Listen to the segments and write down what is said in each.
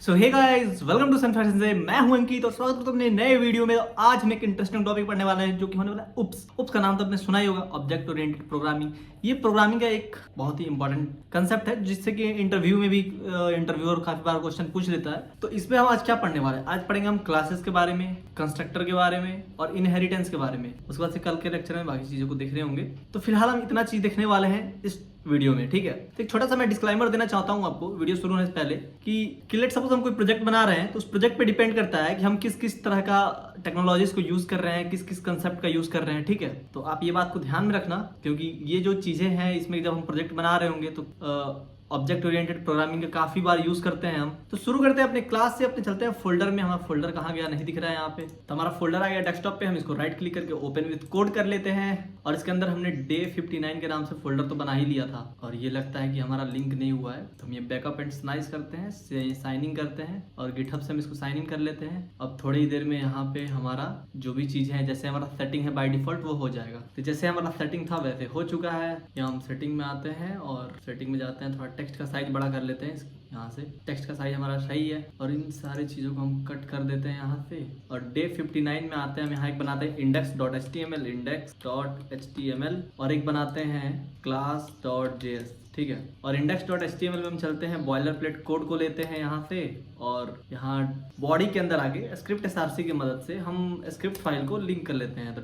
So hey guys, welcome to Sun Fashion से। मैं हूं अंकित और स्वागत करता हूं अपने नए वीडियो में। आज हम एक इंटरेस्टिंग टॉपिक पढ़ने वाले हैं जो कि होने वाला है उप्स। उप्स का नाम तो आपने सुना ही होगा, ऑब्जेक्ट ओरिएंटेड प्रोग्रामिंग। ये प्रोग्रामिंग का एक बहुत ही इंपॉर्टेंट कंसेप्ट है जिससे कि इंटरव्यू में भी इंटरव्यूअर काफी बार क्वेश्चन पूछ लेता है। तो इसमें हम आज क्या पढ़ने वाले हैं? आज पढ़ेंगे हम क्लासेस के बारे में, कंस्ट्रक्टर के बारे में और इनहेरिटेंस के बारे में। उसके बाद से कल के लेक्चर में बाकी चीजों को देख रहे होंगे। तो फिलहाल हम इतना चीज देखने वाले हैं इस वीडियो में, ठीक है। तो एक छोटा सा मैं डिस्क्लेमर देना चाहता हूं आपको वीडियो शुरू होने से पहले कि लेट्स सपोज हम कोई प्रोजेक्ट बना रहे हैं तो उस प्रोजेक्ट पे डिपेंड करता है कि हम किस किस तरह का टेक्नोलॉजीज को यूज कर रहे हैं, किस किस कंसेप्ट का यूज कर रहे हैं, ठीक है। तो आप ये बात को ध्यान में रखना क्योंकि ये जो चीजें हैं इसमें जब हम प्रोजेक्ट बना रहे होंगे तो ऑब्जेक्ट ओरिएंटेड प्रोग्रामिंग का काफी बार यूज करते हैं हम। तो शुरू करते हैं अपने क्लास से। अपने चलते हैं फोल्डर में। हमारा फोल्डर कहाँ गया, नहीं दिख रहा है यहाँ पे। तो हमारा फोल्डर आ गया डेस्कटॉप पे। हम इसको राइट क्लिक करके ओपन विद कोड कर लेते हैं और इसके अंदर हमने डे 59 के नाम से फोल्डर तो बना ही लिया था और ये लगता है कि हमारा लिंक नहीं हुआ है। तो हम ये बैकअप एंड स्नाइस करते हैं, साइन इन करते हैं और गिटहब से हम इसको साइन इन कर लेते हैं। अब थोड़ी ही देर में यहाँ पे हमारा जो भी चीज है, जैसे हमारा सेटिंग है बाय डिफॉल्ट वो हो जाएगा। तो जैसे हमारा सेटिंग था वैसे हो चुका है। यहाँ हम सेटिंग में आते हैं और सेटिंग में जाते हैं, थोड़ा टेक्स्ट का साइज बड़ा कर लेते हैं। यहाँ से टेक्स्ट का साइज हमारा सही है और इन सारी चीज़ों को हम कट कर देते हैं यहाँ से। और डे 59 में आते हैं, हम यहाँ एक बनाते हैं index.html, index.html और एक बनाते हैं class.js, ठीक है। और index.html में हम चलते हैं, बॉयलर प्लेट कोड को लेते हैं यहाँ से और यहाँ बॉडी के अंदर आगे स्क्रिप्ट src की मदद से हम स्क्रिप्ट फाइल को लिंक कर लेते हैं। तो .//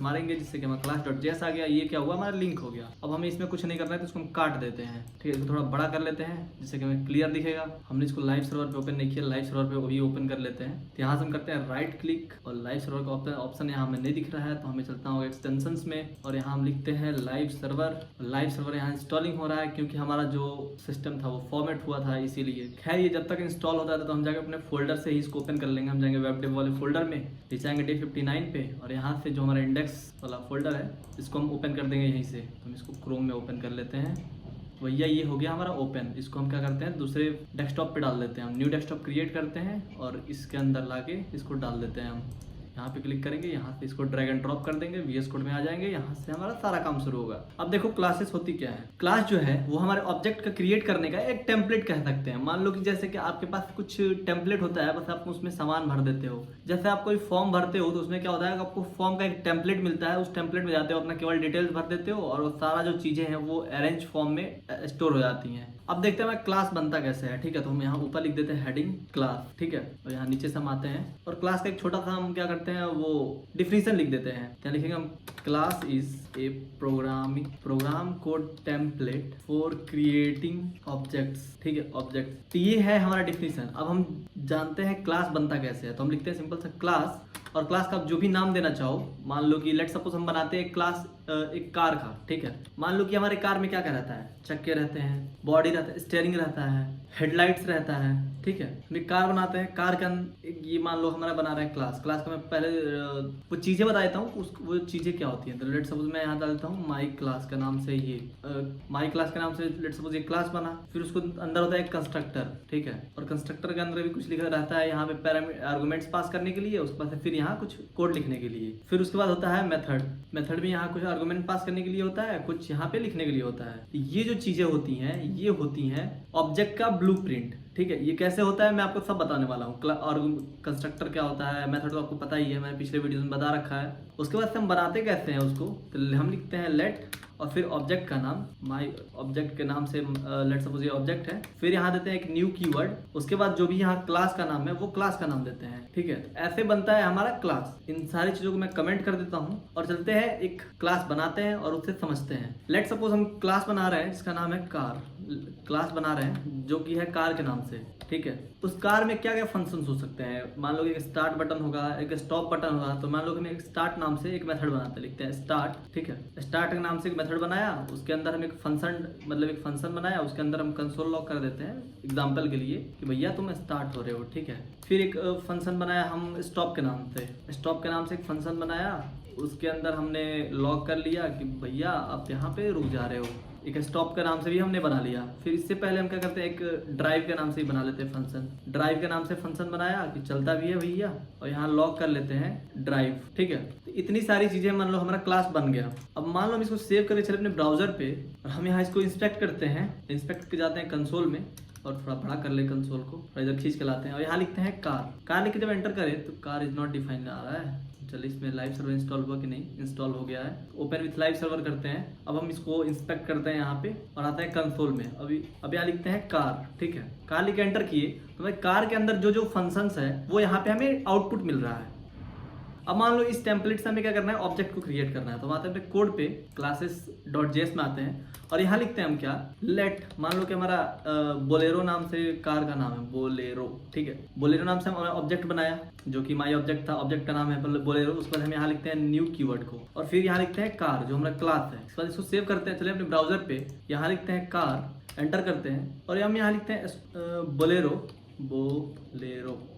मारेंगे जिससे कि हमारा class.js आ गया। ये क्या हुआ, हमारा लिंक हो गया। अब हमें इसमें कुछ नहीं करना है तो इसको हम काट देते हैं, ठीक है। इसको थोड़ा बड़ा कर लेते हैं जिससे कि हमें क्लियर दिखेगा। हमने इसको लाइव सर्वर पे ओपन नहीं किया, लाइव सर्वर पे भी ओपन कर लेते हैं। तो यहाँ से हम करते हैं राइट क्लिक और लाइव सर्वर का ऑप्शन यहाँ हमें नहीं दिख रहा है तो हमें चलता हूँ एक्सटेंशंस में और यहाँ हम लिखते हैं लाइव सर्वर। लाइव सर्वर यहाँ इंस्टॉलिंग हो रहा है क्योंकि हमारा जो सिस्टम था वो फॉर्मेट हुआ था, इसीलिए। खैर ये जब तक इंस्टॉल होता है तो हम जाकर अपने फोल्डर से ही इसको ओपन कर लेंगे। हम जाएंगे वेब डेव वाले फोल्डर में, नीचे आएंगे डे 59 पे और यहाँ से जो हमारा इंडेक्स वाला फोल्डर है इसको हम ओपन कर देंगे यहीं से। तो हम इसको क्रोम में ओपन कर लेते हैं। भैया ये हो गया हमारा ओपन। इसको हम क्या करते हैं, दूसरे डेस्कटॉप पे डाल देते हैं। हम न्यू डेस्कटॉप क्रिएट करते हैं और इसके अंदर लाके इसको डाल देते हैं। हम यहाँ पे क्लिक करेंगे, यहाँ से इसको ड्रैग एंड ड्रॉप कर देंगे, VS कोड में आ जाएंगे। यहाँ से हमारा सारा काम शुरू होगा। अब देखो क्लासेस होती क्या है। क्लास जो है वो हमारे ऑब्जेक्ट का क्रिएट करने का एक टेम्पलेट कह सकते हैं। मान लो कि जैसे कि आपके पास कुछ टेम्पलेट होता है, बस आप उसमें सामान भर देते हो। जैसे आप कोई फॉर्म भरते हो तो उसमें क्या होता है, आपको फॉर्म का एक टेम्पलेट मिलता है। उस टेम्पलेट में जाते हो, अपना केवल डिटेल्स भर देते हो और वो सारा जो चीजें हैं वो अरेंज फॉर्म में स्टोर हो जाती हैं। अब देखते हैं क्लास बनता कैसे है, ठीक है। तो हम यहाँ ऊपर लिख देते हैं हेडिंग क्लास, ठीक है। और यहाँ नीचे से हम आते हैं और क्लास का एक छोटा सा हम क्या करते हैं वो डिफिनीशन लिख देते हैं। क्या लिखेंगे हम, class is a program code template for creating objects, ठीक है, ऑब्जेक्ट। तो ये है हमारा डिफिनीशन। अब हम जानते हैं क्लास बनता कैसे है। तो हम लिखते हैं सिंपल सा क्लास और क्लास का आप जो भी नाम देना चाहो। मान लो कि लेट सपोज हम बनाते हैं क्लास एक कार का, ठीक है। मान लो कि हमारे कार में क्या क्या रहता है, चक्के रहते हैं, बॉडी रहता है, स्टीयरिंग रहता है, हेडलाइट्स रहता है, ठीक है। हम एक कार बनाते हैं, कार का ये मान लो हमारा बना रहे हैं क्लास का मैं पहले वो चीजें बता देता हूँ, वो चीजें क्या होती हैं। तो लेट सपोज मैं यहाँ डालता हूँ माई क्लास के नाम से, ये माई क्लास के नाम से लेट सपोज एक क्लास बना। फिर उसको अंदर होता है एक कंस्ट्रक्टर, ठीक है। और कंस्ट्रक्टर के अंदर भी कुछ लिखा रहता है यहाँ पे आर्गुमेंट्स पास करने के लिए, उसके बाद फिर यहाँ कुछ कोड लिखने के लिए। फिर उसके बाद होता है मेथड भी यहाँ कुछ आर्गुमेंट पास करने के लिए होता है, कुछ यहाँ पे लिखने के लिए होता है। ये जो चीजें होती हैं ये होती हैं ऑब्जेक्ट का ब्लूप्रिंट, ठीक है। ये कैसे होता है मैं आपको सब बताने वाला हूँ। और कंस्ट्रक्टर क्या होता है, मेथड तो आपको पता ही है, मैंने पिछले वीडियो में बता रखा है। उसके बाद से हम बनाते कैसे हैं उसको, तो हम लिखते हैं लेट और फिर ऑब्जेक्ट का नाम, माई ऑब्जेक्ट के नाम से लेट सपोज ये ऑब्जेक्ट है। फिर यहाँ देते हैं एक न्यू कीवर्ड, उसके बाद जो भी यहाँ क्लास का नाम है वो क्लास का नाम देते हैं, ठीक है। ऐसे बनता है हमारा क्लास। इन सारी चीजों को मैं कमेंट कर देता हूँ और चलते हैं एक क्लास बनाते हैं और उससे समझते हैं। लेट सपोज हम क्लास बना रहे हैं जिसका नाम है कार। क्लास बना रहे हैं जो कि है कार के नाम से, ठीक है। उस कार में क्या क्या फंक्शंस हो सकते हैं। मान लो एक स्टार्ट बटन होगा, एक स्टॉप बटन होगा। तो मान लो कि हम एक स्टार्ट नाम से एक मेथड बनाते, लिखते हैं स्टार्ट, ठीक है। स्टार्ट के नाम से एक मेथड बनाया, उसके अंदर हम एक फंक्शन बनाया, उसके अंदर हम कंसोल लॉग कर देते हैं एग्जांपल के लिए कि भैया तुम स्टार्ट हो रहे हो, ठीक है। फिर एक फंक्शन बनाया हम स्टॉप के नाम से, एक फंक्शन बनाया, उसके अंदर हमने लॉग कर लिया कि भैया आप यहाँ पे रुक जा रहे हो। एक स्टॉप के नाम से भी हमने बना लिया। फिर इससे पहले हम क्या करते हैं, एक ड्राइव के नाम से ही बना लेते हैं फंक्शन। ड्राइव के नाम से फंक्शन बनाया कि चलता भी है भैया और यहाँ लॉक कर लेते हैं ड्राइव, ठीक है। तो इतनी सारी चीजें मान लो हमारा क्लास बन गया। अब मान लो हम इसको सेव करके चले अपने ब्राउजर पे और हम यहाँ इसको इंस्पेक्ट करते हैं। इंस्पेक्ट के जाते हैं कंसोल में और थोड़ा बड़ा कर ले कंसोल को, और इधर खींच के लाते हैं और यहाँ लिखते हैं कार। कार लिख के जब एंटर करें तो कार इज नॉट डिफाइंड आ रहा है। चलिए इसमें लाइव सर्वर इंस्टॉल हुआ कि नहीं, इंस्टॉल हो गया है। ओपन विथ लाइव सर्वर करते हैं। अब हम इसको इंस्पेक्ट करते हैं यहाँ पे और आता है कंसोल में। अब यहाँ लिखते हैं कार, ठीक है। कार लिख के एंटर किए तो भाई कार के अंदर जो जो फंक्शंस है वो यहाँ पे हमें आउटपुट मिल रहा है। अब मान लो इस टेम्पलेट से हमें क्या करना है, ऑब्जेक्ट को क्रिएट करना है। तो हम आते हैं कोड पे, classes.js में आते हैं और यहाँ लिखते हैं हम क्या, लेट, मान लो कि हमारा बोलेरो नाम से कार का नाम है, बोलेरो, ठीक है। बोलेरो नाम से हमने ऑब्जेक्ट बनाया जो कि माई ऑब्जेक्ट था, ऑब्जेक्ट का नाम है बोलेरो। उसके बाद हम यहाँ लिखते हैं न्यू कीवर्ड को और फिर यहाँ लिखते हैं कार जो हमारा क्लास है। इसके बाद इसको सेव करते हैं। चलिए अपने ब्राउजर पे यहाँ लिखते हैं कार, एंटर करते हैं और हम यहाँ लिखते हैं बोलेरो,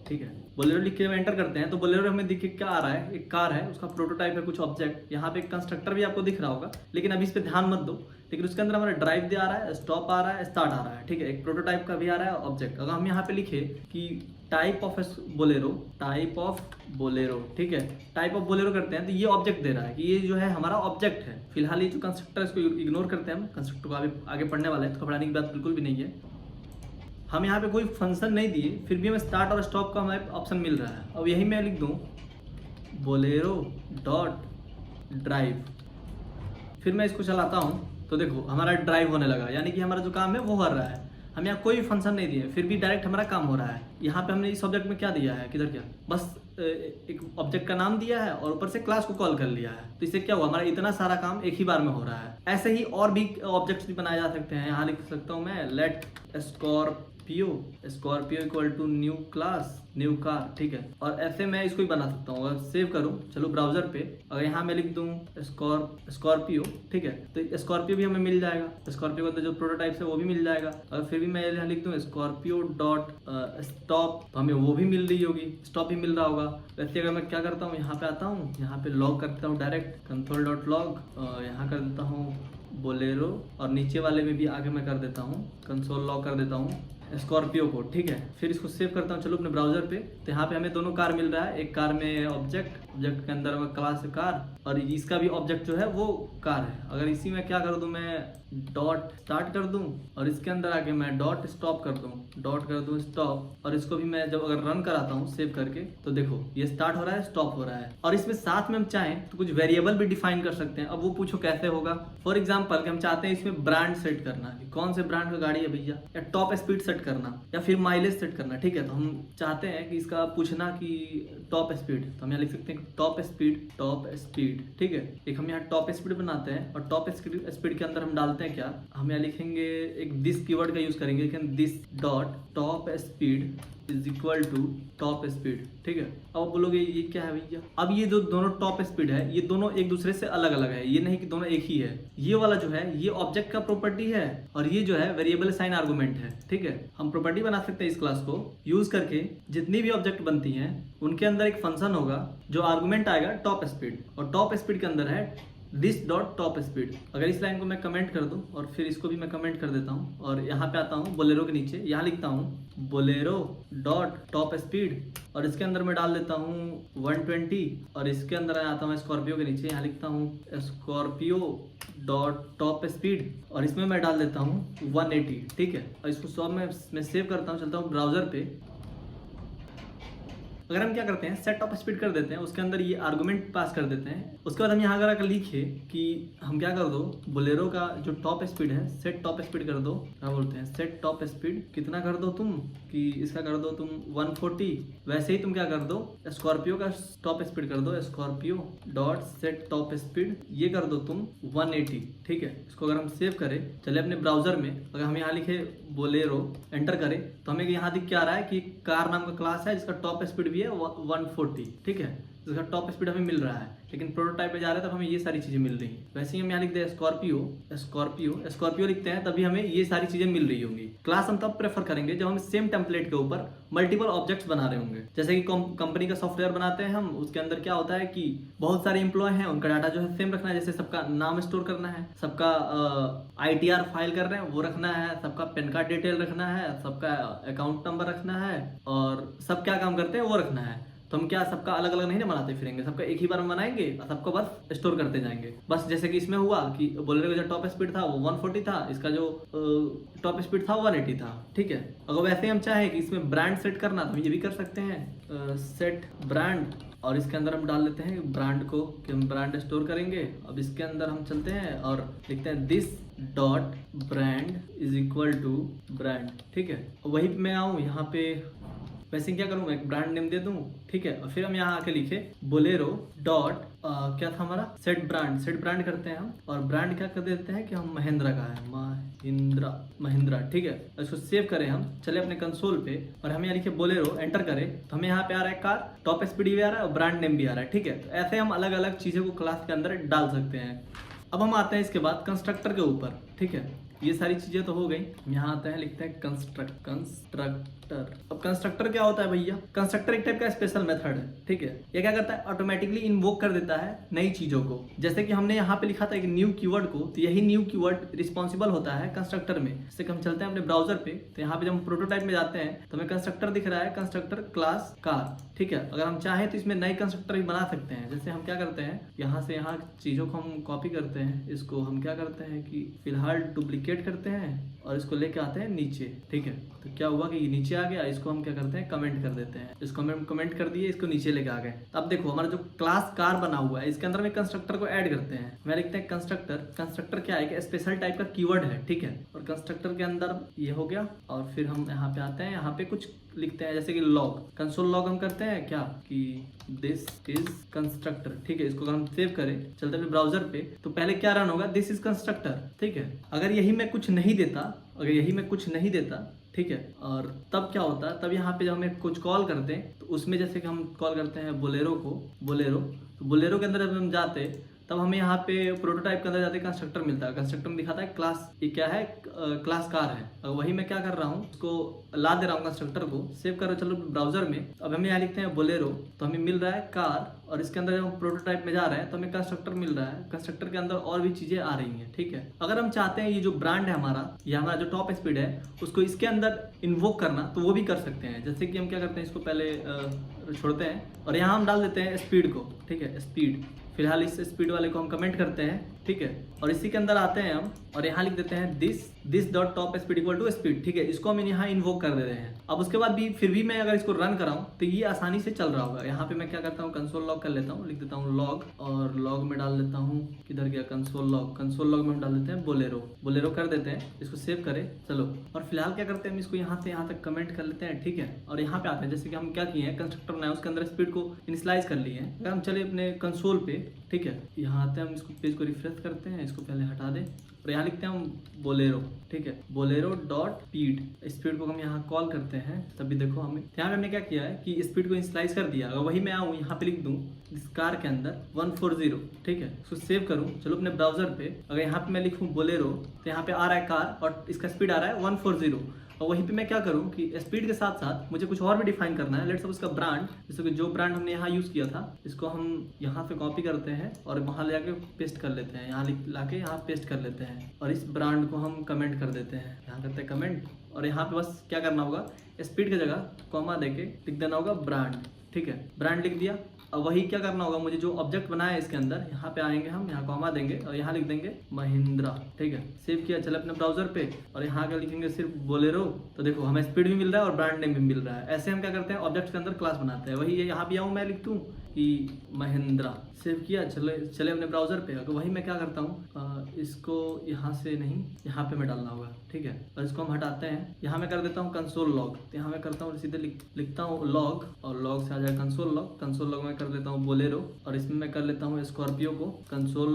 ठीक है। बोलेरो लिख के एंटर करते हैं तो बोलेरो हमें दिखे क्या आ रहा है, एक कार है, उसका प्रोटोटाइप है, कुछ ऑब्जेक्ट। यहाँ पे एक कंस्ट्रक्टर भी आपको दिख रहा होगा, लेकिन अभी इस पे ध्यान मत दो। लेकिन उसके अंदर हमारा ड्राइव दे आ रहा है, स्टॉप आ रहा है, स्टार्ट आ रहा है, ठीक है। एक प्रोटोटाइप का भी आ रहा है ऑब्जेक्ट। अगर हम यहाँ पे लिखे कि टाइप ऑफ बोलेरो, ठीक है, टाइप ऑफ बोलेरो करते हैं तो ये ऑब्जेक्ट दे रहा है कि ये जो है हमारा ऑब्जेक्ट है। फिलहाल ये जो कंस्ट्रक्टर इसको इग्नोर करते हैं हम, कंस्ट्रक्टर को आगे पढ़ने वाला है, तो घबराने की बात बिल्कुल भी नहीं है। हम यहाँ पे कोई फंक्शन नहीं दिए, फिर भी हमें स्टार्ट और स्टॉप का हमें ऑप्शन मिल रहा है। अब यही मैं लिख दूँ बोलेरो डॉट ड्राइव, फिर मैं इसको चलाता हूँ तो देखो हमारा ड्राइव होने लगा, यानी कि हमारा जो काम है वो हो रहा है। हम यहाँ कोई फंक्शन नहीं दिए, फिर भी डायरेक्ट हमारा काम हो रहा है। यहाँ पे हमने इस ऑब्जेक्ट में क्या दिया है, किधर क्या, बस एक ऑब्जेक्ट का नाम दिया है और ऊपर से क्लास को कॉल कर लिया है। तो इससे क्या हुआ, हमारा इतना सारा काम एक ही बार में हो रहा है। ऐसे ही और भी ऑब्जेक्ट्स भी बनाए जा सकते हैं। यहाँ लिख सकता हूँ मैं let Scorpio equal to new class new car, ठीक है। और ऐसे मैं इसको ही बना सकता हूँ। अगर सेव करूँ, चलो ब्राउजर पे, अगर यहाँ मैं लिख दूँ स्कॉर्पियो, ठीक है, तो स्कॉर्पियो भी हमें मिल जाएगा। स्कॉर्पियो के अंदर जो प्रोटोटाइप है वो भी मिल जाएगा। और फिर भी मैं यहाँ लिख दूँ स्कॉर्पियो डॉट स्टॉप, तो हमें वो भी मिल रही होगी, स्टॉप भी मिल रहा होगा। वैसे अगर मैं क्या करता हूँ, यहाँ पे आता हूँ, यहाँ पे लॉग करता हूँ डायरेक्ट, कंसोल डॉट लॉग, यहाँ कर देता हूँ बोलेरो और नीचे वाले में भी आगे मैं कर देता हूँ कंसोल लॉग कर देता हूँ स्कॉर्पियो को, ठीक है। फिर इसको सेव करता हूँ, चलो अपने ब्राउजर पे। तो यहाँ पे हमें दोनों कार मिल रहा है, एक कार में ऑब्जेक्ट के अंदर क्लास है कार, और इसका भी ऑब्जेक्ट जो है वो कार है। अगर इसी में क्या कर दूँ, मैं डॉट स्टार्ट कर दूँ और इसके अंदर आके मैं डॉट स्टॉप कर दूँ, डॉट कर दूँ स्टॉप, और इसको भी मैं जब अगर रन कराता हूँ सेव करके तो देखो ये स्टार्ट हो रहा है, स्टॉप हो रहा है। और इसमें साथ में हम चाहें तो कुछ वेरिएबल भी डिफाइन कर सकते हैं। अब वो पूछो कैसे होगा। फॉर एग्जाम्पल कि हम चाहते हैं इसमें ब्रांड सेट करना कि कौन से ब्रांड का गाड़ी है भैया, या टॉप स्पीड सेट करना, या फिर माइलेज सेट करना, ठीक है। तो हम चाहते हैं कि इसका पूछना कि टॉप स्पीड, तो हम यहाँ लिख सकते हैं टॉप स्पीड, ठीक है। एक हम यहाँ टॉप स्पीड बनाते हैं और टॉप स्पीड के अंदर हम डालते हैं क्या, हम यहाँ लिखेंगे एक दिस कीवर्ड का यूज करेंगे, लेकिन this dot top speed is equal to top speed, ठीक है। अब बोलोगे ये क्या है भैया, अब ये जो दोनों टॉप स्पीड है ये दोनों एक दूसरे से अलग अलग है, ये नहीं कि दोनों एक ही है। ये वाला जो है ये ऑब्जेक्ट का प्रॉपर्टी है और ये जो है वेरिएबल साइन आर्गुमेंट है, ठीक है। हम प्रॉपर्टी बना सकते हैं इस क्लास को यूज करके, जितनी भी ऑब्जेक्ट बनती हैं उनके अंदर एक फंक्शन होगा जो आर्गुमेंट आएगा टॉप स्पीड, और टॉप स्पीड के अंदर है दिस डॉट टॉप स्पीड। अगर इस लाइन को मैं कमेंट कर दूं और फिर इसको भी मैं कमेंट कर देता हूं और यहाँ पे आता हूँ बोलेरो के नीचे, यहाँ लिखता हूँ बोलेरो डॉट टॉप स्पीड और इसके अंदर मैं डाल देता हूँ 120, और इसके अंदर आता हूँ स्कॉर्पियो के नीचे, यहाँ लिखता हूँ स्कॉर्पियो डॉट टॉप स्पीड और इसमें मैं डाल देता हूँ 180, ठीक है। और इसको सब मैं सेव करता हूँ, चलता हूँ ब्राउजर पे। अगर हम क्या करते हैं सेट टॉप स्पीड कर देते हैं, उसके अंदर ये आर्गुमेंट पास कर देते हैं। उसके बाद हम यहाँ अगर लिखे कि हम क्या कर दो, बोलेरो का जो टॉप स्पीड है सेट टॉप स्पीड कर दो, क्या बोलते हैं सेट टॉप स्पीड कितना कर दो तुम, कि इसका कर दो तुम 140। वैसे ही तुम क्या कर दो स्कॉर्पियो का टॉप स्पीड कर दो, Scorpio dot set top speed ये कर दो तुम 180, ठीक है। इसको अगर हम सेव करें, चले अपने ब्राउजर में, अगर हम यहाँ लिखे बोलेरो एंटर करें तो हमें यहाँ दिख क्या आ रहा है कि कार नाम का क्लास है जिसका टॉप स्पीड भी है 140, ठीक है। जिसका टॉप स्पीड हमें मिल रहा है, लेकिन प्रोटोटाइप पे जा रहे हैं तब हमें ये सारी चीजें मिल रही हैं। वैसे ही हम यहाँ लिखते हैं स्कॉर्पियो लिखते हैं तभी हमें ये सारी चीजें मिल रही होंगी। क्लास हम तब प्रेफर करेंगे जब हम सेम टेम्पलेट के ऊपर मल्टीपल ऑब्जेक्ट्स बना रहे होंगे। जैसे कि कंपनी का सॉफ्टवेयर बनाते हैं हम, उसके अंदर क्या होता है कि बहुत सारे एम्प्लॉय हैं, उनका डाटा जो है सेम रखना है। जैसे सबका नाम स्टोर करना है, सबका ITR फाइल कर रहे हैं वो रखना है, सबका पैन कार्ड डिटेल रखना है, सबका अकाउंट नंबर रखना है, और सब क्या काम करते हैं वो रखना है। तो हम क्या सबका अलग अलग नहीं ना बनाते फिरेंगे, सबका एक ही बार में बनाएंगे और सबको बस स्टोर करते जाएंगे। बस जैसे कि इसमें हुआ कि बोलेरो का जो टॉप स्पीड था वो 140 था, इसका जो टॉप स्पीड था 180 था, ठीक है। अगर वैसे हम चाहें कि इसमें ब्रांड सेट करना तो हम ये भी कर सकते हैं, सेट ब्रांड, और इसके अंदर हम डाल लेते हैं ब्रांड को कि हम ब्रांड स्टोर करेंगे। अब इसके अंदर हम चलते हैं और लिखते हैं this dot brand is equal to brand, ठीक है। वही मैं आऊँ यहाँ पे, वैसे क्या करूँ, एक ब्रांड नेम दे दूँ, ठीक है। और फिर हम यहाँ आके लिखे बोलेरो डॉट क्या था हमारा, सेट ब्रांड करते हैं हम, और ब्रांड क्या कर देते हैं कि हम महिंद्रा का है, महिंद्रा, ठीक है। इसको सेव करें हम, चले अपने कंसोल पे और हम यहाँ लिखे बोलेरो, एंटर करें तो हमें यहाँ पे आ रहा है कार, टॉप स्पीड भी आ रहा है और ब्रांड नेम भी आ रहा है, ठीक है। तो ऐसे हम अलग अलग चीज़ों को क्लास के अंदर डाल सकते हैं। अब हम आते हैं इसके बाद कंस्ट्रक्टर के ऊपर, ठीक है। ये सारी चीजें तो हो गई, यहाँ आते हैं लिखते हैं कंस्ट्रक्टर। अब कंस्ट्रक्टर क्या होता है भैया, कंस्ट्रक्टर एक टाइप का स्पेशल मेथड है, ठीक है। ये क्या करता है, ऑटोमेटिकली इन्वोक कर देता है नई चीजों को। जैसे कि हमने यहाँ पे लिखा था एक न्यू कीवर्ड को, तो यही न्यू कीवर्ड रिस्पॉन्सिबल होता है कंस्ट्रक्टर में। जैसे कि हम चलते हैं अपने ब्राउजर पे, तो यहाँ पे जब हम प्रोटोटाइप में जाते हैं तो हमें कंस्ट्रक्टर दिख रहा है, कंस्ट्रक्टर क्लास कार, ठीक है। अगर हम चाहें तो इसमें नए कंस्ट्रक्टर भी बना सकते हैं। जैसे हम क्या करते हैं, यहाँ से यहाँ चीजों को हम कॉपी करते हैं, इसको हम क्या करते हैं कि फिलहाल डुप्लीकेट करते हैं और इसको लेके आते हैं नीचे, ठीक है। तो क्या हुआ कि ये नीचे आ गया, इसको हम क्या करते हैं कमेंट कर देते हैं, इसको हम कमेंट कर दिए, इसको नीचे लेके आ गए। अब देखो हमारा जो क्लास कार बना हुआ है इसके अंदर में कंस्ट्रक्टर को ऐड करते हैं। मैं लिखते हैं कंस्ट्रक्टर क्या है कि स्पेशल टाइप का कीवर्ड है, ठीक है। और कंस्ट्रक्टर के अंदर ये हो गया, और फिर हम यहाँ पे आते हैं, यहाँ पे कुछ लिखते हैं जैसे कि लॉग, कंसोल लॉग हम करते हैं क्या कि दिस इज कंस्ट्रक्टर, ठीक है। इसको अगर हम सेव करें, चलते हैं ब्राउजर पे, तो पहले क्या रन होगा, दिस इज कंस्ट्रक्टर, ठीक है। अगर यही मैं कुछ नहीं देता, ठीक है, और तब क्या होता है, तब यहाँ पे जब हमें कुछ कॉल करते हैं तो उसमें जैसे कि हम कॉल करते हैं बोलेरो को, तो बोलेरो के अंदर जब हम जाते तब हमें यहाँ पे प्रोटोटाइप के अंदर जाते कंस्ट्रक्टर मिलता है। कंस्ट्रक्टर में दिखाता है क्लास, ये क्या है, क्लास कार है। और वही मैं क्या कर रहा हूँ, उसको ला दे रहा हूँ कंस्ट्रक्टर को, सेव करो चलो ब्राउजर में। अब हमें यहाँ लिखते हैं बोलेरो, तो हमें मिल रहा है कार, और इसके अंदर जब हम प्रोटोटाइप में जा रहे हैं तो हमें कंस्ट्रक्टर मिल रहा है। कंस्ट्रक्टर के अंदर और भी चीजें आ रही हैं, ठीक है। अगर हम चाहते हैं ये जो ब्रांड है हमारा, ये हमारा जो टॉप स्पीड है, उसको इसके अंदर इन्वोक करना, तो वो भी कर सकते हैं। जैसे कि हम क्या करते हैं, इसको पहले छोड़ते हैं और यहाँ हम डाल देते हैं स्पीड को, ठीक है, स्पीड। फिलहाल इस स्पीड वाले को हम कमेंट करते हैं, ठीक है। और इसी के अंदर आते हैं हम और यहाँ लिख देते हैं this dot top speed equal to speed, ठीक है। इसको हम यहाँ इन्वोक कर दे रहे हैं। अब उसके बाद भी फिर भी मैं अगर इसको रन कराऊं तो ये आसानी से चल रहा होगा। यहाँ पे मैं क्या करता हूँ, कंसोल लॉग कर लेता हूँ, लिख देता हूँ लॉग, और लॉग में डाल देता हूँ, किधर गया कंसोल लॉग में हम डाल देते हैं बोलेरो कर देते हैं। इसको सेव करें, चलो। और फिलहाल क्या करते हैं, हम इसको यहाँ से यहाँ तक कमेंट कर लेते हैं, ठीक है। और यहाँ पे आते हैं, जैसे कि हम क्या किए हैं, कंस्ट्रक्टर बनाया उसके अंदर स्पीड को इनिशियलाइज कर लिए हैं। अगर हम चले अपने कंसोल पे, ठीक है, यहाँ आते हैं, हम इसको पेज को रिफ्रेश करते हैं, इसको पहले हटा दें और यहाँ लिखते हैं हम बोलेरो, ठीक है, बोलेरो डॉट स्पीड को हम यहाँ कॉल करते हैं। तभी देखो हमें यहाँ पे हमने क्या किया है कि स्पीड को इनिशियलाइज कर दिया। अगर वही मैं आऊँ यहाँ पे लिख दूँ इस कार के अंदर 140, ठीक है, उसको सेव करूँ, चलो अपने ब्राउजर पे। अगर यहाँ पे मैं लिखूँ बोलेरो तो यहाँ पे आ रहा है कार और इसका स्पीड आ रहा है 140। और वहीं पे मैं क्या करूँ कि स्पीड के साथ साथ मुझे कुछ और भी डिफाइन करना है। लेट्स सपोज उसका ब्रांड, जैसे कि जो ब्रांड हमने यहाँ यूज़ किया था, इसको हम यहाँ से कॉपी करते हैं और वहाँ ले जाके पेस्ट कर लेते हैं, यहाँ लाके यहाँ पेस्ट कर लेते हैं। और इस ब्रांड को हम कमेंट कर देते हैं, यहाँ करते हैं कमेंट। और यहाँ पे बस क्या करना होगा, स्पीड की जगह कॉमा देके लिख देना होगा ब्रांड, ठीक है, ब्रांड लिख दिया। अब वही क्या करना होगा, मुझे जो ऑब्जेक्ट बनाया है इसके अंदर, यहाँ पे आएंगे हम, यहाँ कॉमा देंगे और यहाँ लिख देंगे महिंद्रा, ठीक है। सेव किया, चले अपने ब्राउजर पे और यहाँ क्या लिखेंगे, सिर्फ बोलेरो। तो देखो हमें स्पीड भी मिल रहा है और ब्रांड नेम भी मिल रहा है। ऐसे हम क्या करते हैं, ऑब्जेक्ट के अंदर क्लास बनाते हैं। वही यहाँ भी आऊँ, मैं लिख दूँ कि महिंद्रा, सेव किया, चले अपने ब्राउजर पे। तो वही मैं क्या करता हूँ, इसको यहाँ से नहीं, यहाँ पे मैं डालना होगा, ठीक है। और इसको हम हटाते हैं, यहाँ मैं कर देता हूँ कंसोल लॉग। तो यहाँ मैं करता हूँ सीधे लिखता हूँ लॉग, और लॉग से आ जाए कंसोल लॉग में कर देता हूँ बोलेरो, और इसमें मैं कर लेता हूँ स्कॉर्पियो को। कंसोल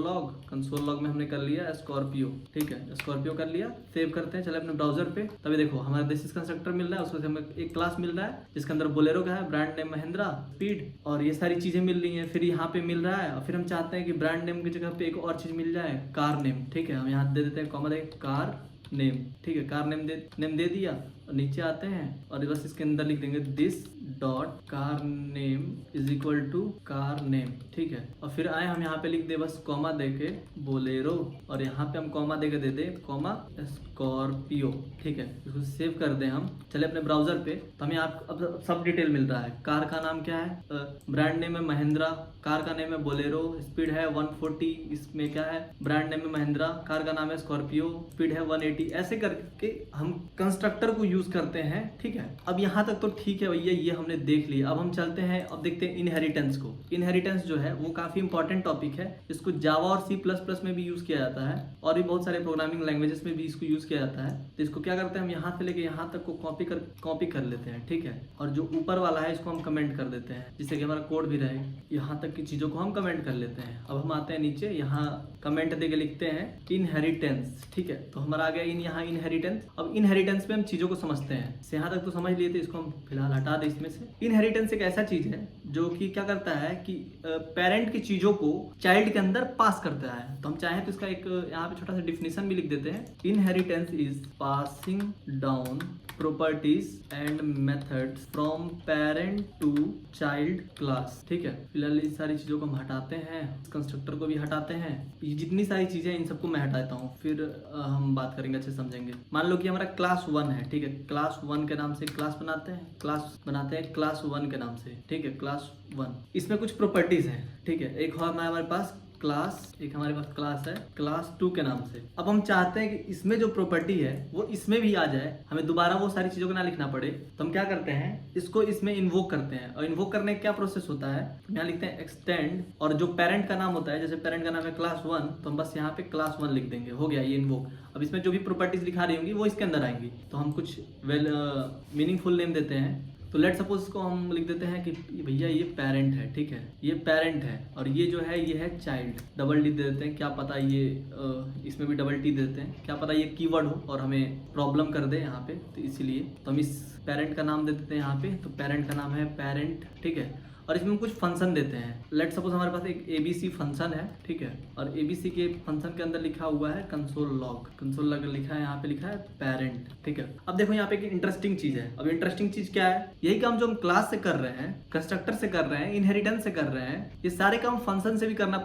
लॉग में हमने कर लिया स्कॉर्पियो, ठीक है, स्कॉर्पियो कर लिया। सेव करते हैं, चले अपने ब्राउजर पे। तभी देखो हमारा दिस इज कंस्ट्रक्टर मिल रहा है, उसमें हमें एक क्लास मिल रहा है जिसके अंदर बोलेरो का है, ब्रांड नेम महिंद्रा, स्पीड, और ये सारी चीजें मिल रही हैं। फिर यहाँ पे मिल रहा है, और फिर हम चाहते हैं कि ब्रांड नेम की जगह पे एक और चीज मिल जाए, कार नेम, ठीक है। हम यहाँ दे देते हैं कॉमा, कार नेम, ठीक है, कार नेम दे दिया। और नीचे आते हैं और बस इसके अंदर लिख देंगे this dot car name is equal to car name, ठीक है। और फिर आए हम यहाँ पे लिख दे बस कॉमा दे के बोलेरो, और यहाँ पे हम कॉमा दे के दे दे कॉमा स्कॉर्पियो, ठीक है। इसको सेव कर दें हम, चले अपने ब्राउजर पे, तो हमें आप अब सब डिटेल मिल रहा है। कार का नाम क्या है, ब्रांड नेम है महिंद्रा, कार का नेम है बोलेरो, स्पीड है 140, इसमें क्या है, ब्रांड नेम है महिंद्रा, कार का नाम है स्कॉर्पियो, स्पीड है 180, ऐसे करके हम कंस्ट्रक्टर को यूज करते हैं, ठीक है। अब यहाँ तक तो ठीक है भैया, ये हमने देख लिया। अब हम चलते हैं, अब देखते हैं इनहेरिटेंस को। इनहेरिटेंस जो है वो काफी इंपॉर्टेंट टॉपिक है। इसको जावा और C++ में भी यूज किया जाता है और भी बहुत सारे प्रोग्रामिंग लैंग्वेजेस में भी इसको यूज किया जाता है। तो इसको क्या करते हैं, हम यहाँ से लेके यहाँ तक को कॉपी कर लेते हैं, ठीक है। और जो ऊपर वाला है इसको हम कमेंट कर देते हैं, जिससे कि हमारा कोड भी रहे। यहाँ तक की चीजों को हम कमेंट कर लेते हैं। अब हम आते हैं नीचे, यहाँ कमेंट देके लिखते हैं इनहेरिटेंस, ठीक है। तो हमारा आ गया यहाँ इनहेरिटेंस। अब इनहेरिटेंस में हम चीजों को समझते हैं। यहाँ तक तो समझ लिए थे, इसको हम फिलहाल हटा दें इसमें से। इनहेरिटेंस एक ऐसा चीज है जो कि क्या करता है कि पेरेंट की चीजों को चाइल्ड के अंदर पास करता है। तो हम चाहें तो इसका एक यहाँ पे छोटा सा डिफिनेशन भी लिख देते हैं। Inheritance is passing down properties and methods from parent to child class, ठीक है। फिलहाल इस सारी चीजों को हम हटाते हैं, कंस्ट्रक्टर को भी हटाते हैं। ये जितनी सारी चीजें इन सबको मैं हटाता हूँ, फिर हम बात करेंगे, अच्छे समझेंगे। मान लो कि हमारा क्लास 1 है, ठीक है। क्लास 1 के नाम से क्लास बनाते हैं, क्लास 1 के नाम से, ठीक है। क्लास 1 इसमें कुछ प्रॉपर्टीज हैं, ठीक है। एक हमारे पास क्लास, एक हमारे पास क्लास है क्लास 2 के नाम से। अब हम चाहते हैं कि इसमें जो प्रॉपर्टी है वो इसमें भी आ जाए, हमें दोबारा वो सारी चीजों को ना लिखना पड़े। तो हम क्या करते हैं, इसको इसमें इन्वोक करते हैं। और इन्वोक करने का क्या प्रोसेस होता है, यहाँ लिखते हैं एक्सटेंड, और जो पेरेंट का नाम होता है, जैसे पेरेंट का नाम है क्लास 1, तो हम बस यहाँ पे क्लास 1 लिख देंगे, हो गया ये इन्वोक। अब इसमें जो भी प्रॉपर्टीज लिखा रही होंगी वो इसके अंदर आएंगी। तो हम कुछ मीनिंगफुल नेम देते हैं। तो लेट सपोज इसको हम लिख देते हैं कि भैया ये पेरेंट है, ठीक है। ये पेरेंट है और ये जो है ये है चाइल्ड। डबल टी दे देते हैं, क्या पता ये इसमें भी डबल टी देते हैं, क्या पता ये कीवर्ड हो और हमें प्रॉब्लम कर दे यहाँ पे। तो इसीलिए तो हम इस पेरेंट का नाम दे देते हैं यहाँ पे। तो पेरेंट का नाम है पेरेंट, ठीक है। और इसमें हम कुछ फंक्शन देते हैं। लेट सपोज हमारे पास एक ABC फंक्शन है, ठीक है। और ABC के फंक्शन के अंदर लिखा हुआ है कंसोल लॉग लिखा है, यहाँ पे लिखा है पेरेंट, ठीक है। अब देखो यहाँ पे एक इंटरेस्टिंग चीज है। अब इंटरेस्टिंग चीज क्या है, यही काम जो हम क्लास से कर रहे हैं, कंस्ट्रक्टर से कर रहे हैं, इनहेरिटेंस से कर रहे हैं, ये सारे काम फंक्शन से भी करना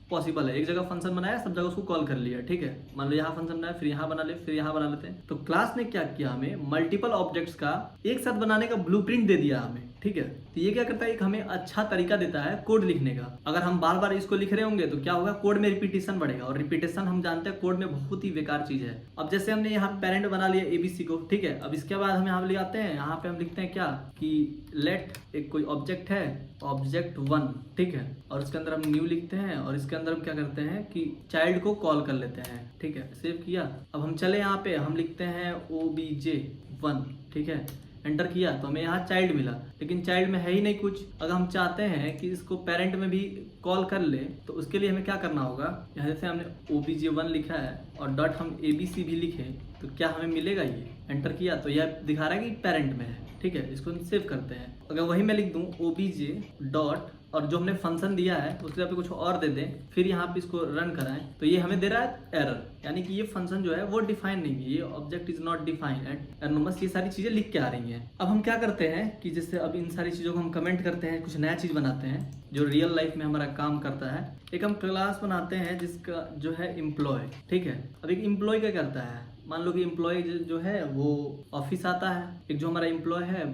पॉसिबल है। एक जगह फंक्शन बनाया, सब जगह उसको कॉल कर लिया, ठीक है। मान लो यहाँ फंक्शन बनाया, फिर यहाँ बना ले, फिर यहाँ बना लेते हैं। तो क्लास ने क्या किया, हमें मल्टीपल ऑब्जेक्ट्स का एक साथ बनाने का ब्लूप्रिंट दे दिया हमें, ठीक है। तो ये क्या करता है, एक हमें अच्छा तरीका देता है कोड लिखने का। अगर हम बार बार इसको लिख रहे होंगे तो क्या होगा, कोड में रिपीटेशन बढ़ेगा, और रिपीटेशन हम जानते हैं कोड में बहुत ही बेकार चीज है। अब जैसे हमने यहाँ पेरेंट बना लिया ABC को, ठीक है। अब इसके बाद हम यहाँ ले आते हैं, यहाँ पे हम लिखते हैं क्या कि लेट एक कोई ऑब्जेक्ट है, ऑब्जेक्ट 1, ठीक है। और इसके अंदर हम न्यू लिखते हैं, और इसके अंदर हम क्या करते हैं कि चाइल्ड को कॉल कर लेते हैं, ठीक है। सेव किया। अब हम चले यहाँ पे, हम लिखते हैं obj1, ठीक है। एंटर किया तो हमें यहाँ चाइल्ड मिला, लेकिन चाइल्ड में है ही नहीं कुछ। अगर हम चाहते हैं कि इसको पेरेंट में भी कॉल कर ले, तो उसके लिए हमें क्या करना होगा, यहाँ जैसे हमने obj1 लिखा है और डॉट हम ABC भी लिखे, तो क्या हमें मिलेगा, ये एंटर किया तो यह दिखा रहा है कि पेरेंट में है, ठीक है। इसको हम सेव करते हैं। अगर वही मैं लिख दूं obj डॉट, और जो हमने फंक्शन दिया है उसके पे कुछ और दे दें, फिर यहाँ पे इसको रन कराएं, तो ये हमें दे रहा है एरर, यानी कि ये फंक्शन जो है वो डिफाइन नहीं है, ये object is not defined at anonymous, ये सारी चीजें लिख के आ रही हैं। अब हम क्या करते हैं कि जैसे अब इन सारी चीजों को हम कमेंट करते हैं, कुछ नया चीज बनाते हैं जो रियल लाइफ में हमारा काम करता है। एक हम क्लास बनाते हैं जिसका जो है एम्प्लॉय, ठीक है। अब एक एम्प्लॉय क्या करता है, मान लो कि एम्प्लॉय जो है वो ऑफिस आता है। एक जो हमारा एम्प्लॉय है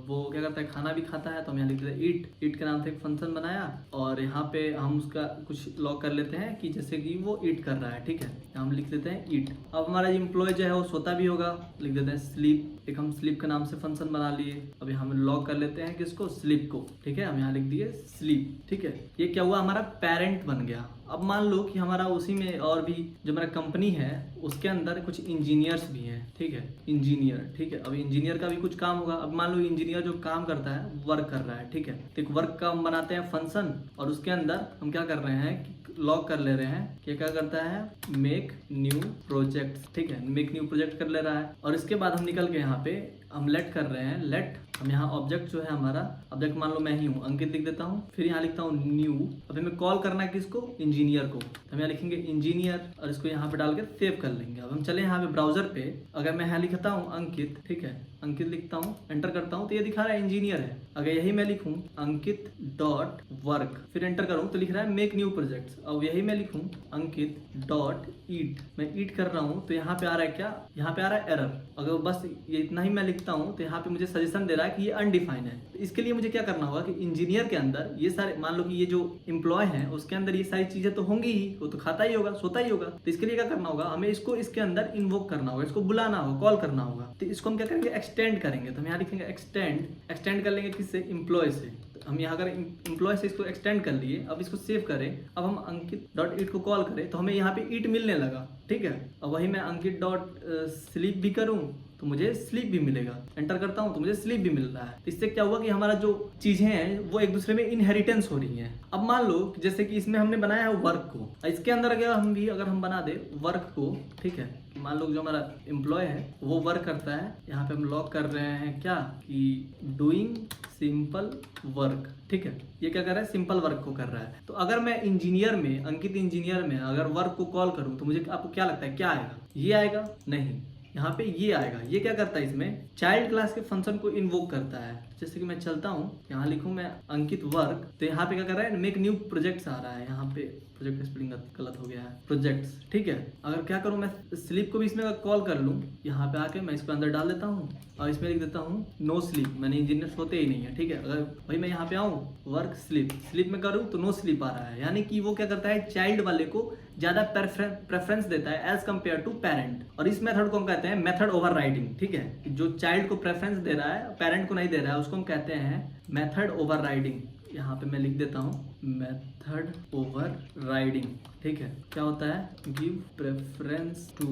वो क्या करता है, खाना भी खाता है। तो हम यहाँ लिख देते हैं ईट के नाम से एक फंक्शन बनाया, और यहाँ पे हम उसका कुछ लॉग कर लेते हैं कि जैसे कि वो ईट कर रहा है, ठीक है। हम लिख देते हैं ईट। अब हमारा एम्प्लॉय जो है वो सोता भी होगा, लिख देते हैं स्लीप। एक हम स्लीप के नाम से फंक्शन बना लिए। अभी हम लॉग कर लेते हैं किसको, स्लीप को, ठीक है। हम यहाँ लिख दिए स्लीप, ठीक है। ये क्या हुआ, हमारा पेरेंट बन गया। अब मान लो कि हमारा उसी में और भी जो हमारा कंपनी है उसके अंदर कुछ इंजीनियर्स भी हैं, ठीक है। इंजीनियर, ठीक है। अब इंजीनियर का भी कुछ काम होगा। अब मान लो इंजीनियर जो काम करता है, वर्क कर रहा है, ठीक है। तो एक वर्क का हम बनाते हैं फंक्शन, और उसके अंदर हम क्या कर रहे हैं कि लॉग कर ले रहे हैं कि क्या करता है, मेक न्यू प्रोजेक्ट, ठीक है। मेक न्यू प्रोजेक्ट कर ले रहा है, और इसके बाद हम निकल के यहाँ पे हम लेट कर रहे हैं, लेट हम यहाँ ऑब्जेक्ट जो है हमारा ऑब्जेक्ट मान लो मैं ही हूँ, अंकित लिख देता हूँ, फिर यहाँ लिखता हूँ न्यू। अब हमें कॉल करना है किसको, इंजीनियर को, तो हम यहाँ लिखेंगे इंजीनियर और इसको यहाँ पे डाल के सेव कर लेंगे। अब हम चले यहाँ पे ब्राउजर पे, अगर मैं यहाँ लिखता हूँ अंकित, ठीक है, अंकित लिखता हूँ, एंटर करता हूँ तो ये दिखा रहा है इंजीनियर है। अगर यही मैं लिखूँ अंकित डॉट वर्क, फिर एंटर करूँ तो लिख रहा है मेक न्यू प्रोजेक्ट्स। अब यही मैं लिखूँ अंकित डॉट ईट, मैं ईट कर रहा हूँ तो यहाँ पे आ रहा है क्या, यहाँ पे आ रहा है एरर। अगर बस ये इतना ही मैं लिखता हूँ तो यहाँ पे मुझे सजेशन दे रहा है कि ये अनडिफाइंड है। तो इसके लिए मुझे क्या करना होगा कि इंजीनियर के अंदर ये सारे, मान लो कि ये जो एम्प्लॉय है उसके अंदर ये सारी चीजें तो होंगी ही, वो तो खाता ही होगा, सोता ही होगा। तो इसके लिए क्या करना होगा, हमें इसको इसके अंदर इन्वोक करना होगा, इसको बुलाना होगा, कॉल करना होगा। तो इसको हम क्या करेंगे, एक्सटेंड करेंगे। तो हम यहाँ लिखेंगे एक्सटेंड, एक्सटेंड कर लेंगे किससे, एम्प्लॉय से। हम यहाँ अगर एम्प्लॉय से इसको एक्सटेंड कर लिए, अब इसको सेव करें, अब हम अंकित डॉट ईट को कॉल करें तो हमें यहाँ पे ईट मिलने लगा, ठीक है। अब वही मैं अंकित डॉट स्लीप भी करूँ तो मुझे स्लीप भी मिलेगा, एंटर करता हूँ तो मुझे स्लीप भी मिल रहा है। तो इससे क्या हुआ कि हमारा जो चीजें हैं वो एक दूसरे में इनहेरिटेंस हो रही हैं। अब मान लो जैसे कि इसमें हमने बनाया है वर्क को, इसके अंदर अगर हम बना दे वर्क को, ठीक है, मान लो जो हमारा एम्प्लॉय है वो वर्क करता है, यहाँ पे हम लॉग कर रहे हैं क्या कि डूइंग सिंपल वर्क, ठीक है, ये क्या कर रहा है, सिंपल वर्क को कर रहा है। तो अगर मैं इंजीनियर में, अंकित इंजीनियर में अगर वर्क को कॉल करूं तो मुझे आपको क्या लगता है क्या आएगा, ये आएगा, नहीं, यहाँ पे ये आएगा। ये क्या करता है, इसमें चाइल्ड क्लास के फंक्शन को इन्वोक करता है। जैसे कि मैं चलता हूँ, यहाँ लिखूँ मैं अंकित वर्क, तो यहाँ पे क्या कर रहा है, मेक न्यू प्रोजेक्ट्स आ रहा है, यहाँ पे प्रोजेक्ट स्पेलिंग गलत हो गया है, प्रोजेक्ट्स, ठीक है। अगर क्या करूँ मैं स्लीप को भी इसमें कॉल कर लूँ, यहाँ पे आके मैं इसको अंदर डाल देता हूँ और इसमें लिख देता हूँ नो स्लीप, मैंने इंजीनियर सोते ही नहीं है, ठीक है। अगर भाई मैं यहाँ पे आऊँ वर्क स्लीप, स्लीप में करूँ तो नो स्लीप आ रहा है, यानी कि वो क्या करता है, चाइल्ड वाले को ज्यादा प्रेफरेंस देता है एज कंपेयर टू पेरेंट। और इस मेथड को हम कहते हैं मेथड ओवरराइडिंग, ठीक है। जो चाइल्ड को प्रेफरेंस दे रहा है, पेरेंट को नहीं दे रहा है, उसको हम कहते हैं मेथड ओवरराइडिंग। यहाँ पे मैं लिख देता हूँ मेथड ओवरराइडिंग, ठीक है। क्या होता है, give preference to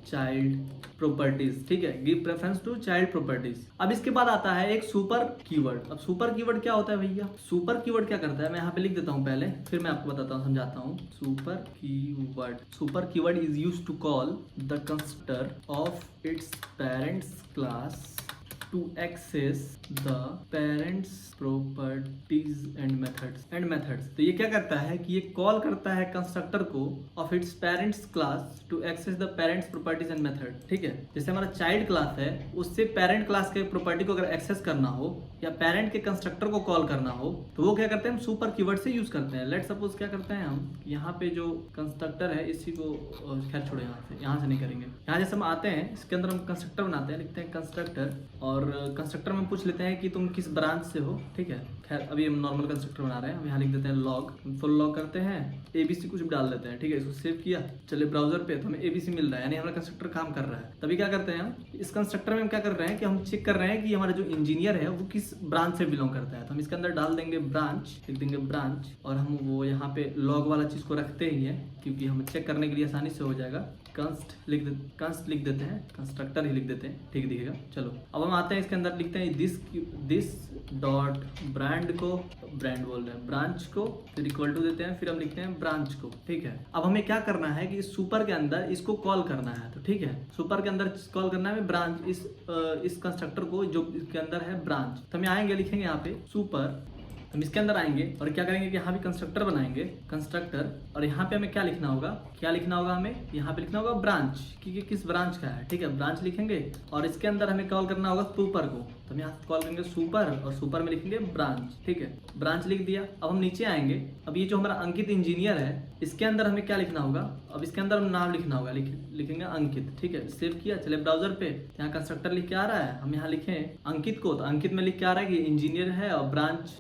child properties, ठीक है, give preference to child properties. अब इसके बाद आता है एक सुपर कीवर्ड। अब सुपर कीवर्ड क्या होता है भैया, सुपर कीवर्ड क्या करता है, मैं यहाँ पे लिख देता हूँ पहले, फिर मैं आपको बताता हूँ, समझाता हूँ। Super keyword is used to call the constructor of its parents class to access the parents properties and methods। तो ये क्या करता है कि ये कॉल करता है कंस्ट्रक्टर को of its parents class to access the parents properties and method, ठीक है। जैसे हमारा चाइल्ड क्लास है, उससे पेरेंट क्लास के प्रॉपर्टी को अगर एक्सेस करना हो या पेरेंट के कंस्ट्रक्टर को कॉल करना हो तो वो क्या करते हैं, हम सुपर कीवर्ड से यूज करते हैं। लेट सपोज क्या करते हैं हम, यहाँ पे जो कंस्ट्रक्टर है इसी को, खैर छोड़ो, यहाँ से नहीं करेंगे। यहाँ जैसे हम आते हैं, इसके अंदर हम कंस्ट्रक्टर बनाते हैं, लिखते हैं कंस्ट्रक्टर, और कंस्ट्रक्टर में पूछ लेते हैं कि तुम किस ब्रांच से हो, ठीक है। खैर अभी हम नॉर्मल कंस्ट्रक्टर बना रहे हैं, हम यहाँ लिख देते हैं लॉग, फुल लॉग करते हैं, एबीसी कुछ भी डाल देते हैं, ठीक है। इसको सेव किया, चले ब्राउजर पे, तो हमें एबीसी मिल रहा है, यानी हमारा कंस्ट्रक्टर काम कर रहा है। तभी क्या करते हैं हम, इस कंस्ट्रक्टर में हम क्या कर रहे हैं कि हम चेक कर रहे हैं कि हमारा जो इंजीनियर है वो किस ब्रांच से बिलोंग करता है। तो हम इसके अंदर डाल देंगे ब्रांच, लिख देंगे ब्रांच, और हम वो यहाँ पे लॉग वाला चीज को रखते ही है क्योंकि हम चेक करने के लिए आसानी से हो जाएगा। कंस्ट लिख देते हैं, कंस्ट्रक्टर ही लिख देते हैं, ठीक दिखेगा। चलो अब हम आते हैं, इसके अंदर लिखते हैं दिस डॉट ब्रांड को, ब्रांड बोल रहे हैं, ब्रांच को, फिर इक्वल टू देते हैं, फिर हम लिखते हैं ब्रांच को, ठीक है। अब हमें क्या करना है कि इस सुपर के अंदर इसको कॉल करना है, तो ठीक है, सुपर के अंदर कॉल करना है ब्रांच, इस कंस्ट्रक्टर को जो इसके अंदर है ब्रांच। तो हम आएंगे, लिखेंगे यहाँ पे सुपर, हम इसके अंदर आएंगे और क्या करेंगे कि यहाँ भी कंस्ट्रक्टर बनाएंगे, कंस्ट्रक्टर, और यहाँ पे हमें क्या लिखना होगा, हमें यहाँ पे लिखना होगा ब्रांच, कि किस ब्रांच का है, ठीक है, ब्रांच लिखेंगे। और इसके अंदर हमें कॉल करना होगा सुपर को, तो हम यहाँ कॉल करेंगे सुपर और सुपर में लिखेंगे ब्रांच, ठीक है, ब्रांच लिख दिया। अब हम नीचे आएंगे, अब ये जो हमारा अंकित इंजीनियर है इसके अंदर हमें क्या लिखना होगा, अब इसके अंदर हम नाम लिखना होगा, लिखेंगे अंकित, ठीक है। सेव किया, चले ब्राउजर पे, यहाँ कंस्ट्रक्टर लिख के आ रहा है, हम यहाँ लिखे अंकित को, तो अंकित में लिख के आ रहा है कि इंजीनियर है, और ब्रांच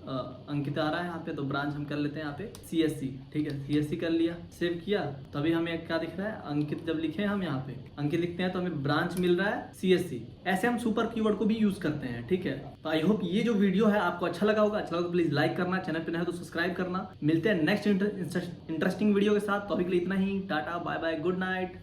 अंकित आ रहा है यहाँ पे, तो ब्रांच हम कर लेते हैं यहाँ पे CSC, ठीक है, CSC कर लिया, सेव किया। तो अभी हमें क्या दिख रहा है, अंकित जब लिखे हम यहाँ पे अंकित लिखते हैं तो हमें ब्रांच मिल रहा है CSC। ऐसे हम सुपर कीवर्ड को भी यूज करते हैं, ठीक है। तो आई होप ये जो वीडियो है आपको अच्छा लगा होगा, अच्छा लगा तो प्लीज लाइक करना, चैनल पे नए हो तो सब्सक्राइब करना। मिलते हैं नेक्स्ट इंटरेस्टिंग वीडियो के साथ, तो अभी के लिए इतना ही, tata bye bye, good night.